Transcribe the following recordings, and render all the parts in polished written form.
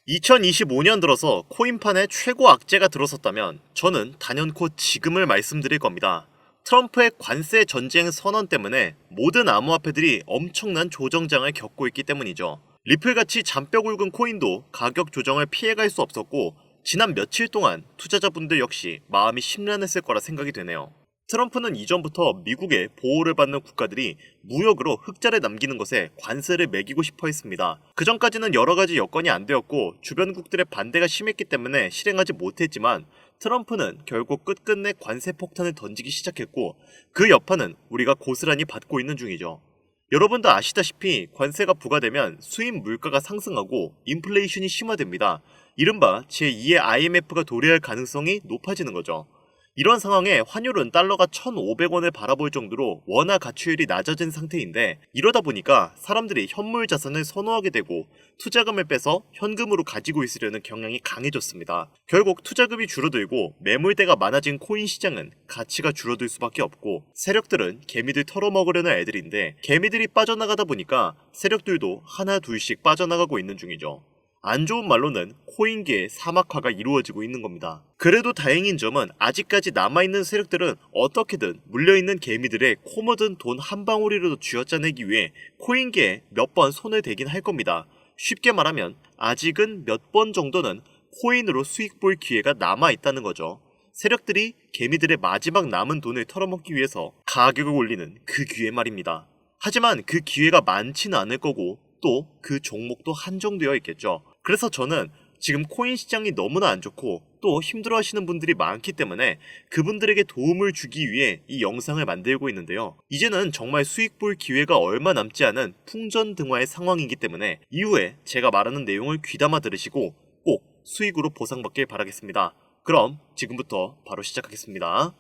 2025년 들어서 코인판에 최고 악재가 들어섰다면 저는 단연코 지금을 말씀드릴 겁니다. 트럼프의 관세 전쟁 선언 때문에 모든 암호화폐들이 엄청난 조정장을 겪고 있기 때문이죠. 리플같이 잔뼈 굵은 코인도 가격 조정을 피해갈 수 없었고 지난 며칠 동안 투자자분들 역시 마음이 심란했을 거라 생각이 되네요. 트럼프는 이전부터 미국의 보호를 받는 국가들이 무역으로 흑자를 남기는 것에 관세를 매기고 싶어 했습니다. 그전까지는 여러가지 여건이 안 되었고 주변국들의 반대가 심했기 때문에 실행하지 못했지만 트럼프는 결국 끝끝내 관세 폭탄을 던지기 시작했고 그 여파는 우리가 고스란히 받고 있는 중이죠. 여러분도 아시다시피 관세가 부과되면 수입 물가가 상승하고 인플레이션이 심화됩니다. 이른바 제2의 IMF가 도래할 가능성이 높아지는 거죠. 이런 상황에 환율은 달러가 1,500원을 바라볼 정도로 원화 가치율이 낮아진 상태인데 이러다 보니까 사람들이 현물 자산을 선호하게 되고 투자금을 빼서 현금으로 가지고 있으려는 경향이 강해졌습니다. 결국 투자금이 줄어들고 매물대가 많아진 코인 시장은 가치가 줄어들 수밖에 없고 세력들은 개미들 털어먹으려는 애들인데 개미들이 빠져나가다 보니까 세력들도 하나 둘씩 빠져나가고 있는 중이죠. 안 좋은 말로는 코인계의 사막화가 이루어지고 있는 겁니다. 그래도 다행인 점은 아직까지 남아있는 세력들은 어떻게든 물려있는 개미들의 코 묻은 돈 한 방울이라도 쥐어짜내기 위해 코인계에 몇 번 손을 대긴 할 겁니다. 쉽게 말하면 아직은 몇 번 정도는 코인으로 수익 볼 기회가 남아있다는 거죠. 세력들이 개미들의 마지막 남은 돈을 털어먹기 위해서 가격을 올리는 그 기회 말입니다. 하지만 그 기회가 많지는 않을 거고 또 그 종목도 한정되어 있겠죠. 그래서 저는 지금 코인 시장이 너무나 안 좋고 또 힘들어 하시는 분들이 많기 때문에 그분들에게 도움을 주기 위해 이 영상을 만들고 있는데요. 이제는 정말 수익 볼 기회가 얼마 남지 않은 풍전등화의 상황이기 때문에 이후에 제가 말하는 내용을 귀담아 들으시고 꼭 수익으로 보상받길 바라겠습니다. 그럼 지금부터 바로 시작하겠습니다.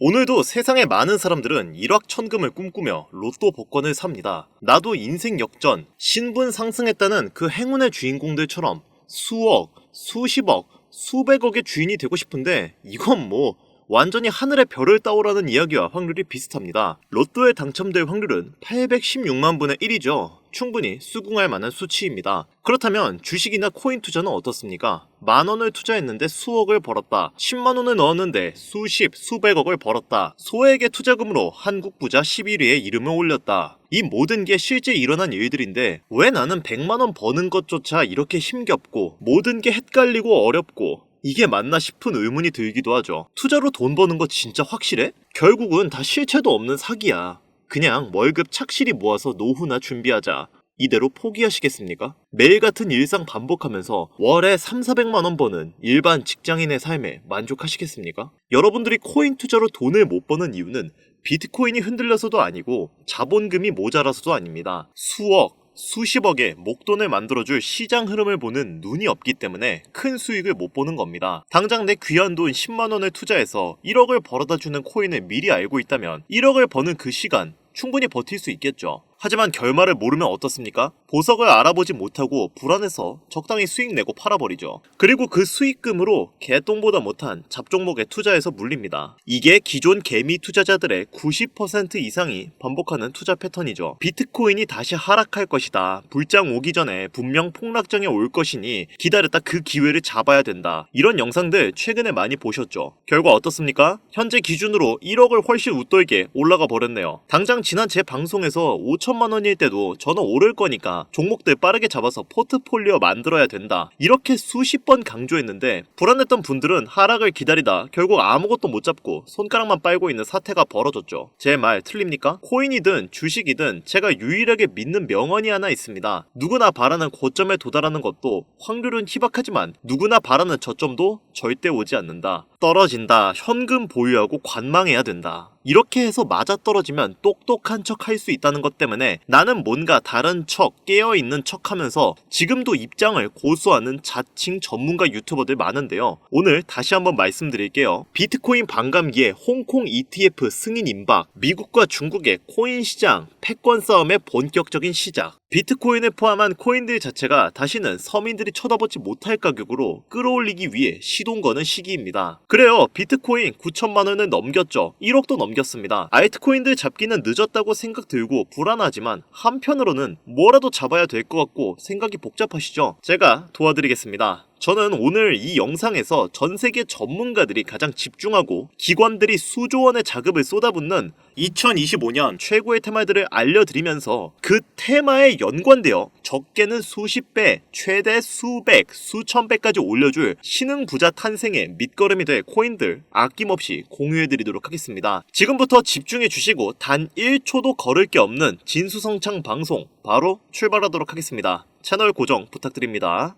오늘도 세상의 많은 사람들은 일확천금을 꿈꾸며 로또 복권을 삽니다. 나도 인생 역전, 신분 상승했다는 그 행운의 주인공들처럼 수억, 수십억, 수백억의 주인이 되고 싶은데 이건 뭐 완전히 하늘의 별을 따오라는 이야기와 확률이 비슷합니다. 로또에 당첨될 확률은 816만 분의 1이죠. 충분히 수긍할 만한 수치입니다. 그렇다면 주식이나 코인 투자는 어떻습니까? 만원을 투자했는데 수억을 벌었다. 10만원을 넣었는데 수십, 수백억을 벌었다. 소액의 투자금으로 한국 부자 11위에 이름을 올렸다. 이 모든 게 실제 일어난 일들인데 왜 나는 100만원 버는 것조차 이렇게 힘겹고 모든 게 헷갈리고 어렵고 이게 맞나 싶은 의문이 들기도 하죠. 투자로 돈 버는 거 진짜 확실해? 결국은 다 실체도 없는 사기야. 그냥 월급 착실히 모아서 노후나 준비하자. 이대로 포기하시겠습니까? 매일 같은 일상 반복하면서 월에 3,400만원 버는 일반 직장인의 삶에 만족하시겠습니까? 여러분들이 코인 투자로 돈을 못 버는 이유는 비트코인이 흔들려서도 아니고 자본금이 모자라서도 아닙니다. 수억, 수십억의 목돈을 만들어줄 시장 흐름을 보는 눈이 없기 때문에 큰 수익을 못 보는 겁니다. 당장 내 귀한 돈 10만원을 투자해서 1억을 벌어다주는 코인을 미리 알고 있다면 1억을 버는 그 시간 충분히 버틸 수 있겠죠. 하지만 결말을 모르면 어떻습니까? 보석을 알아보지 못하고 불안해서 적당히 수익 내고 팔아버리죠. 그리고 그 수익금으로 개똥보다 못한 잡종목에 투자해서 물립니다. 이게 기존 개미 투자자들의 90% 이상이 반복하는 투자 패턴이죠. 비트코인이 다시 하락할 것이다. 불장 오기 전에 분명 폭락장에 올 것이니 기다렸다 그 기회를 잡아야 된다. 이런 영상들 최근에 많이 보셨죠. 결과 어떻습니까? 현재 기준으로 1억을 훨씬 웃돌게 올라가 버렸네요. 당장 지난 제 방송에서 5천만 원일 때도 저는 오를 거니까 종목들 빠르게 잡아서 포트폴리오 만들어야 된다. 이렇게 수십 번 강조했는데 불안했던 분들은 하락을 기다리다 결국 아무것도 못 잡고 손가락만 빨고 있는 사태가 벌어졌죠. 제 말 틀립니까? 코인이든 주식이든 제가 유일하게 믿는 명언이 하나 있습니다. 누구나 바라는 고점에 도달하는 것도 확률은 희박하지만 누구나 바라는 저점도 절대 오지 않는다. 떨어진다. 현금 보유하고 관망해야 된다. 이렇게 해서 맞아떨어지면 똑똑한 척 할 수 있다는 것 때문에 나는 뭔가 다른 척, 깨어있는 척 하면서 지금도 입장을 고수하는 자칭 전문가 유튜버들 많은데요. 오늘 다시 한번 말씀드릴게요. 비트코인 반감기에 홍콩 ETF 승인 임박, 미국과 중국의 코인 시장, 패권 싸움의 본격적인 시작. 비트코인을 포함한 코인들 자체가 다시는 서민들이 쳐다보지 못할 가격으로 끌어올리기 위해 시동 거는 시기입니다. 그래요, 비트코인 9천만원을 넘겼죠. 1억도 넘겼습니다. 알트코인들 잡기는 늦었다고 생각 들고 불안하지만 한편으로는 뭐라도 잡아야 될 것 같고 생각이 복잡하시죠? 제가 도와드리겠습니다. 저는 오늘 이 영상에서 전 세계 전문가들이 가장 집중하고 기관들이 수조 원의 자금을 쏟아붓는 2025년 최고의 테마들을 알려드리면서 그 테마에 연관되어 적게는 수십 배, 최대 수백, 수천 배까지 올려줄 신흥 부자 탄생의 밑거름이 될 코인들 아낌없이 공유해드리도록 하겠습니다. 지금부터 집중해 주시고 단 1초도 거를 게 없는 진수성찬 방송 바로 출발하도록 하겠습니다. 채널 고정 부탁드립니다.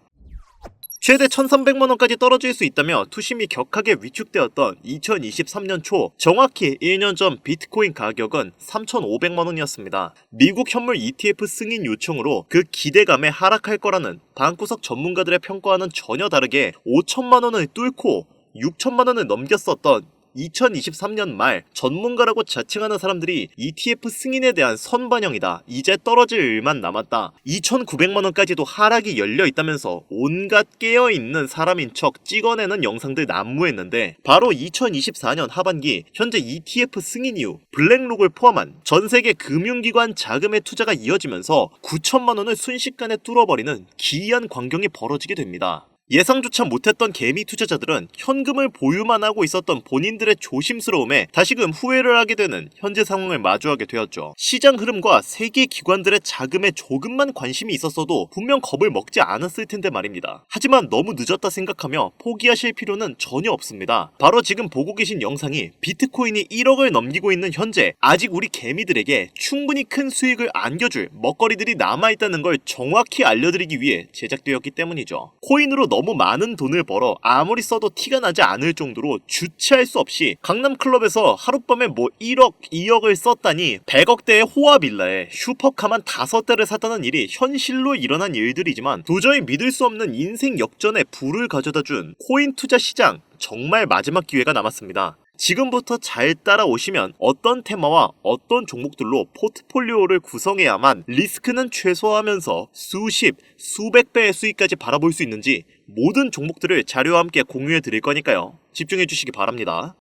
최대 1,300만원까지 떨어질 수 있다며 투심이 격하게 위축되었던 2023년 초 정확히 1년 전 비트코인 가격은 3,500만원이었습니다. 미국 현물 ETF 승인 요청으로 그 기대감에 하락할 거라는 방구석 전문가들의 평가와는 전혀 다르게 5천만원을 뚫고 6천만원을 넘겼었던 2023년 말 전문가라고 자칭하는 사람들이 ETF 승인에 대한 선반영이다, 이제 떨어질 일만 남았다, 2,900만원까지도 하락이 열려있다면서 온갖 깨어있는 사람인 척 찍어내는 영상들 난무했는데 바로 2024년 하반기 현재 ETF 승인 이후 블랙록을 포함한 전세계 금융기관 자금의 투자가 이어지면서 9천만원을 순식간에 뚫어버리는 기이한 광경이 벌어지게 됩니다. 예상조차 못했던 개미 투자자들은 현금을 보유만 하고 있었던 본인들의 조심스러움에 다시금 후회를 하게 되는 현재 상황을 마주하게 되었죠. 시장 흐름과 세계 기관들의 자금에 조금만 관심이 있었어도 분명 겁을 먹지 않았을 텐데 말입니다. 하지만 너무 늦었다 생각하며 포기하실 필요는 전혀 없습니다. 바로 지금 보고 계신 영상이 비트코인이 1억을 넘기고 있는 현재 아직 우리 개미들에게 충분히 큰 수익을 안겨줄 먹거리들이 남아있다는 걸 정확히 알려드리기 위해 제작되었기 때문이죠. 코인으로 너무 많은 돈을 벌어 아무리 써도 티가 나지 않을 정도로 주체할 수 없이 강남클럽에서 하룻밤에 1억, 2억을 썼다니 100억대의 호화빌라에 슈퍼카만 5대를 샀다는 일이 현실로 일어난 일들이지만 도저히 믿을 수 없는 인생 역전의 부를 가져다준 코인 투자 시장, 정말 마지막 기회가 남았습니다. 지금부터 잘 따라오시면 어떤 테마와 어떤 종목들로 포트폴리오를 구성해야만 리스크는 최소화하면서 수십, 수백 배의 수익까지 바라볼 수 있는지 모든 종목들을 자료와 함께 공유해 드릴 거니까요. 집중해 주시기 바랍니다.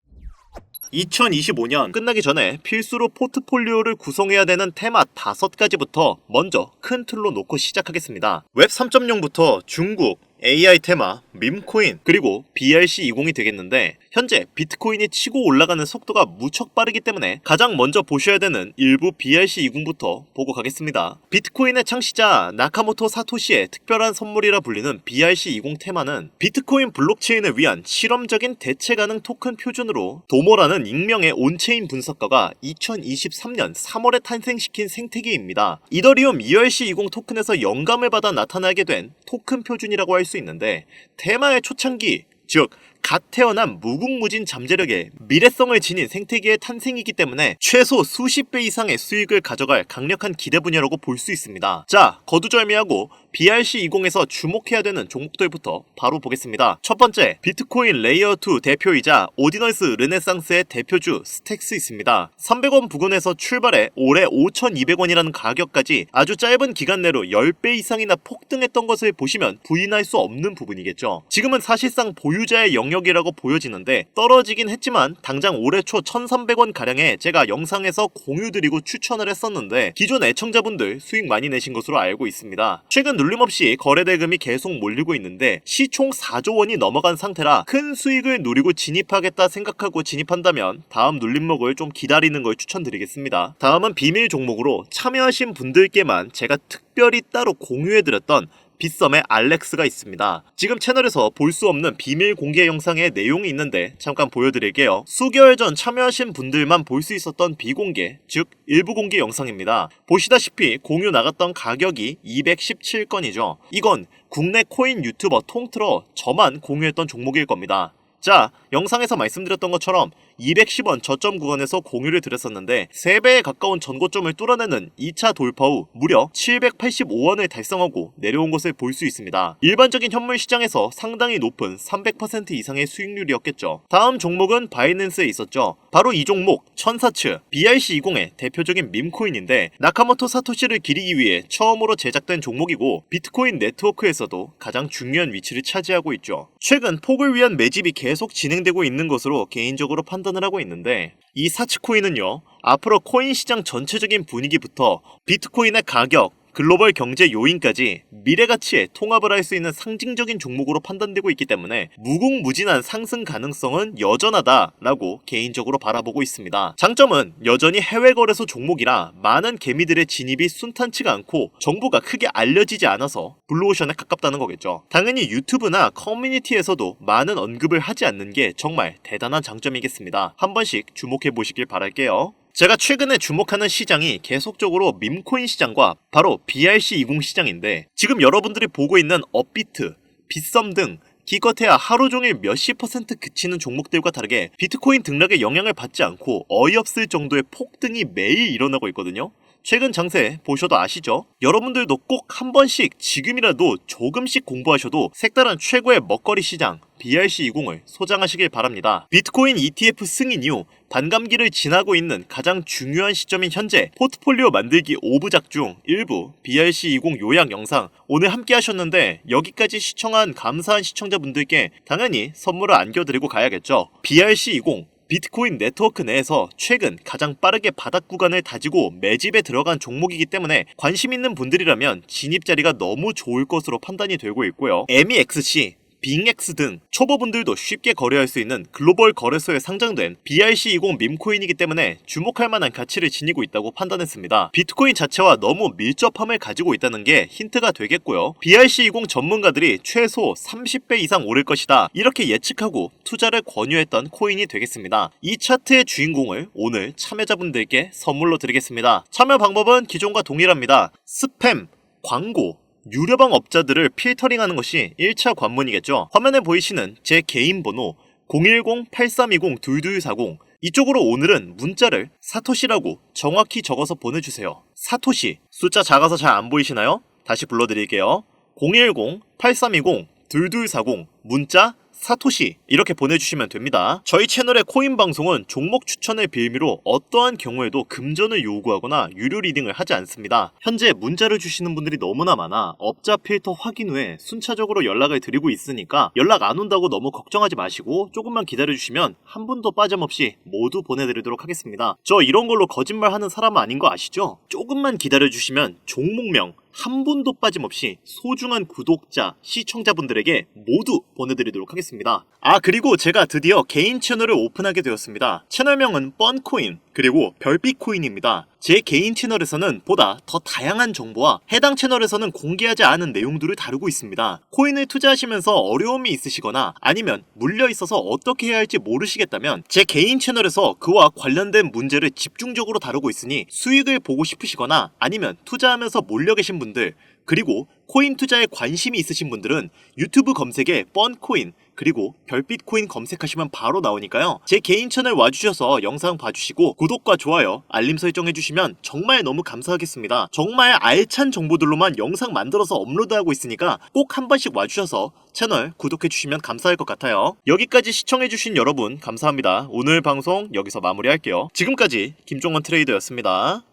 2025년 끝나기 전에 필수로 포트폴리오를 구성해야 되는 테마 5가지부터 먼저 큰 틀로 놓고 시작하겠습니다. 웹 3.0부터 중국, AI 테마, 밈코인, 그리고 BRC20이 되겠는데 현재 비트코인이 치고 올라가는 속도가 무척 빠르기 때문에 가장 먼저 보셔야 되는 일부 BRC20부터 보고 가겠습니다. 비트코인의 창시자 나카모토 사토시의 특별한 선물이라 불리는 BRC20 테마는 비트코인 블록체인을 위한 실험적인 대체 가능 토큰 표준으로 도모라는 익명의 온체인 분석가가 2023년 3월에 탄생시킨 생태계입니다. 이더리움 ERC20 토큰에서 영감을 받아 나타나게 된 토큰 표준이라고 할 수 있는데 테마의 초창기, 즉 갓 태어난 무궁무진 잠재력에 미래성을 지닌 생태계의 탄생이기 때문에 최소 수십 배 이상의 수익을 가져갈 강력한 기대 분야라고 볼 수 있습니다. 자, 거두절미하고 BRC20에서 주목해야 되는 종목들부터 바로 보겠습니다. 첫 번째, 비트코인 레이어2 대표이자 오디너스 르네상스의 대표주 스택스 있습니다. 300원 부근에서 출발해 올해 5,200원이라는 가격까지 아주 짧은 기간 내로 10배 이상이나 폭등했던 것을 보시면 부인할 수 없는 부분이겠죠. 지금은 사실상 보유자의 영역이라고 보여지는데 떨어지긴 했지만 당장 올해 초 1,300원 가량에 제가 영상에서 공유드리고 추천을 했었는데 기존 애청자분들 수익 많이 내신 것으로 알고 있습니다. 최근 눌림없이 거래대금이 계속 몰리고 있는데 시총 4조 원이 넘어간 상태라 큰 수익을 노리고 진입하겠다 생각하고 진입한다면 다음 눌림목을 좀 기다리는 걸 추천드리겠습니다. 다음은 비밀 종목으로 참여하신 분들께만 제가 특별히 따로 공유해드렸던 빗썸의 알렉스가 있습니다. 지금 채널에서 볼 수 없는 비밀 공개 영상의 내용이 있는데 잠깐 보여드릴게요. 수개월 전 참여하신 분들만 볼 수 있었던 비공개, 즉 일부 공개 영상입니다. 보시다시피 공유 나갔던 가격이 217건이죠. 이건 국내 코인 유튜버 통틀어 저만 공유했던 종목일 겁니다. 자, 영상에서 말씀드렸던 것처럼 210원 저점 구간에서 공유를 드렸었는데 3배에 가까운 전고점을 뚫어내는 2차 돌파 후 무려 785원을 달성하고 내려온 것을 볼 수 있습니다. 일반적인 현물 시장에서 상당히 높은 300% 이상의 수익률이었겠죠. 다음 종목은 바이낸스에 있었죠. 바로 이 종목 천사츠 BRC20의 대표적인 밈코인인데 나카모토 사토시를 기리기 위해 처음으로 제작된 종목이고 비트코인 네트워크에서도 가장 중요한 위치를 차지하고 있죠. 최근 폭을 위한 매집이 계속 진행되고 있는 것으로 개인적으로 판단을 하고 있는데 이 사츠코인은요, 앞으로 코인 시장 전체적인 분위기부터 비트코인의 가격, 글로벌 경제 요인까지 미래 가치에 통합을 할 수 있는 상징적인 종목으로 판단되고 있기 때문에 무궁무진한 상승 가능성은 여전하다라고 개인적으로 바라보고 있습니다. 장점은 여전히 해외 거래소 종목이라 많은 개미들의 진입이 순탄치가 않고 정보가 크게 알려지지 않아서 블루오션에 가깝다는 거겠죠. 당연히 유튜브나 커뮤니티에서도 많은 언급을 하지 않는 게 정말 대단한 장점이겠습니다. 한 번씩 주목해 보시길 바랄게요. 제가 최근에 주목하는 시장이 계속적으로 밈코인 시장과 바로 BRC20 시장인데 지금 여러분들이 보고 있는 업비트, 빗썸 등 기껏해야 하루 종일 몇십 퍼센트 그치는 종목들과 다르게 비트코인 등락에 영향을 받지 않고 어이없을 정도의 폭등이 매일 일어나고 있거든요. 최근 장세 보셔도 아시죠? 여러분들도 꼭 한 번씩 지금이라도 조금씩 공부하셔도 색다른 최고의 먹거리 시장 BRC20을 소장하시길 바랍니다. 비트코인 ETF 승인 이후 반감기를 지나고 있는 가장 중요한 시점인 현재 포트폴리오 만들기 5부작 중 일부 BRC20 요약 영상 오늘 함께 하셨는데 여기까지 시청한 감사한 시청자분들께 당연히 선물을 안겨드리고 가야겠죠. BRC20 비트코인 네트워크 내에서 최근 가장 빠르게 바닥 구간을 다지고 매집에 들어간 종목이기 때문에 관심 있는 분들이라면 진입 자리가 너무 좋을 것으로 판단이 되고 있고요. MEXC, 빙엑스 등 초보분들도 쉽게 거래할 수 있는 글로벌 거래소에 상장된 BRC20 밈코인이기 때문에 주목할 만한 가치를 지니고 있다고 판단했습니다. 비트코인 자체와 너무 밀접함을 가지고 있다는 게 힌트가 되겠고요. BRC20 전문가들이 최소 30배 이상 오를 것이다 이렇게 예측하고 투자를 권유했던 코인이 되겠습니다. 이 차트의 주인공을 오늘 참여자분들께 선물로 드리겠습니다. 참여 방법은 기존과 동일합니다. 스팸, 광고, 유료방 업자들을 필터링하는 것이 1차 관문이겠죠. 화면에 보이시는 제 개인 번호 010-8320-2240 이쪽으로 오늘은 문자를 사토시라고 정확히 적어서 보내주세요. 사토시, 숫자 작아서 잘 안 보이시나요? 다시 불러드릴게요. 010-8320-2240 문자 사토시 이렇게 보내주시면 됩니다. 저희 채널의 코인 방송은 종목 추천의 빌미로 어떠한 경우에도 금전을 요구하거나 유료 리딩을 하지 않습니다. 현재 문자를 주시는 분들이 너무나 많아 업자 필터 확인 후에 순차적으로 연락을 드리고 있으니까 연락 안 온다고 너무 걱정하지 마시고 조금만 기다려주시면 한 분도 빠짐없이 모두 보내드리도록 하겠습니다. 저 이런 걸로 거짓말하는 사람은 아닌 거 아시죠? 조금만 기다려주시면 종목명 한 분도 빠짐없이 소중한 구독자, 시청자분들에게 모두 보내드리도록 하겠습니다. 그리고 제가 드디어 개인 채널을 오픈하게 되었습니다. 채널명은 뻔코인 그리고 별빛코인입니다. 제 개인 채널에서는 보다 더 다양한 정보와 해당 채널에서는 공개하지 않은 내용들을 다루고 있습니다. 코인을 투자하시면서 어려움이 있으시거나 아니면 물려 있어서 어떻게 해야 할지 모르시겠다면 제 개인 채널에서 그와 관련된 문제를 집중적으로 다루고 있으니 수익을 보고 싶으시거나 아니면 투자하면서 몰려 계신 분들 그리고 코인 투자에 관심이 있으신 분들은 유튜브 검색에 뻔코인 그리고 별빛코인 검색하시면 바로 나오니까요. 제 개인 채널 와주셔서 영상 봐주시고 구독과 좋아요, 알림 설정 해주시면 정말 너무 감사하겠습니다. 정말 알찬 정보들로만 영상 만들어서 업로드하고 있으니까 꼭 한 번씩 와주셔서 채널 구독해주시면 감사할 것 같아요. 여기까지 시청해주신 여러분 감사합니다. 오늘 방송 여기서 마무리할게요. 지금까지 김종원 트레이더였습니다.